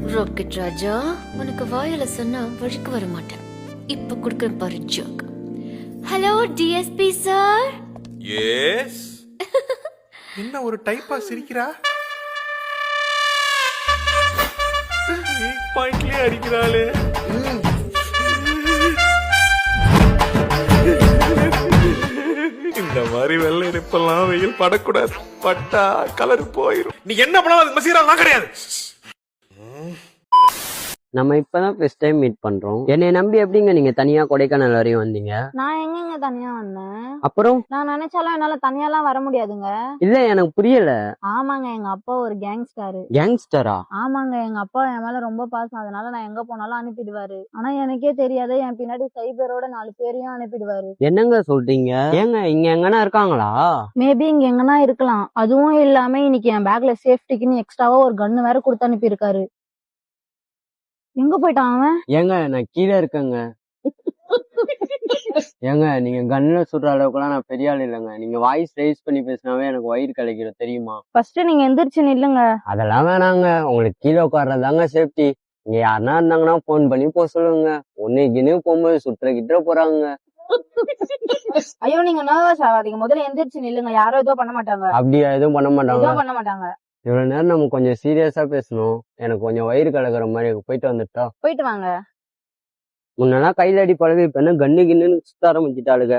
Rocket ராஜா, உனக்கு வாயில சொன்னா வழிக்கு வர மாட்டேன். இப்ப குடுக்க பாரு joke. Hello DSP sir. Yes. என்ன ஒரு டைப்பா சிரிக்கிறா? பாயிண்ட்லயே அடிக்கிறாளே. இந்த மாதிரி வெள்ளை இருப்பெல்லாம் வெயில் படக்கூடாது. பட்டா கலர் போயிரும். நீ என்ன பண்ணாலும் அது மசீரா நான் கிடையாது. நம்ம இப்பதான் ஃபர்ஸ்ட் டைம் மீட் பண்றோம். என்னை நம்பி எப்படிங்க நீங்க தனியா கொடைக்கானல் வரையும் வந்தீங்க? நான் எங்கங்க தனியா வந்தேன்? அப்புறம் நான் நினைச்சாலும் என்னால தனியாலாம் வர முடியாதுங்க. இல்ல எனக்கு புரியல. ஆமாங்க, எங்க அப்பா ஒரு கேங்ஸ்டர். கேங்ஸ்டரா? ஆமாங்க, எங்க அப்பா என் மேல ரொம்ப பாசம். அதனால நான் எங்க போனாலும் அனுப்பிடுவாரு. ஆனா எனக்கே தெரியாது, என் பின்னாடி சைபரோட 4 பேரையும் அனுப்பிடுவாரு. என்னங்க சொல்றீங்க? ஏங்க இங்க எங்கன்னா இருக்காங்களா? மேபி இங்க எங்கன்னா இருக்கலாம். அதுவும் இல்லாம இன்னைக்கு என் பேக்ல சேஃப்டிக்குன்னு எக்ஸ்ட்ராவா ஒரு கன்னு வேற கொடுத்து அனுப்பியிருக்காரு. எங்க போயிட்டான் அவன்? ஏங்க நான் கீழே இருக்கேங்க. ஏங்க நீங்க கன்ல சுடுற அளவுக்குலாம் நான் பெரிய ஆள் இல்லைங்க. நீங்க வாய்ஸ் ரைஸ் பண்ணி பேசினாவே எனக்கு வயிறு கலைக்கிறோம் தெரியுமா? ஃபர்ஸ்ட் நீங்க எந்திரிச்சு நில்லுங்க. அதெல்லாம் வேணாங்க. உங்களுக்கு கீழே உட்கார்றதாங்க சேஃப்டி. இங்க யாருன்னா இருந்தாங்கன்னா போன் பண்ணி போக சொல்லுங்க. ஒன்னுக்குன்னு போகும்போது சுற்ற கிட்ட போறாங்க. ஐயோ, நீங்க நர்வஸ் ஆகாதீங்க. முதல்ல எந்திரிச்சு நில்லுங்க. யாரும் ஏதோ பண்ண மாட்டாங்க. அப்படியா? எதுவும் பண்ண மாட்டாங்க. ஏதோ பண்ண மாட்டாங்க. இவ்வளவு நேரம் நம்ம கொஞ்சம் சீரியஸா பேசணும். எனக்கு கொஞ்சம் வயிறு கலக்கிற மாதிரி போயிட்டு வந்துட்டா. போயிட்டு வாங்க. முன்னெல்லாம் கையில அடி பழகு, இப்ப என்ன கண்ணு கிண்ணுன்னு சுத்த ஆரம்பிச்சுட்டாளுங்க.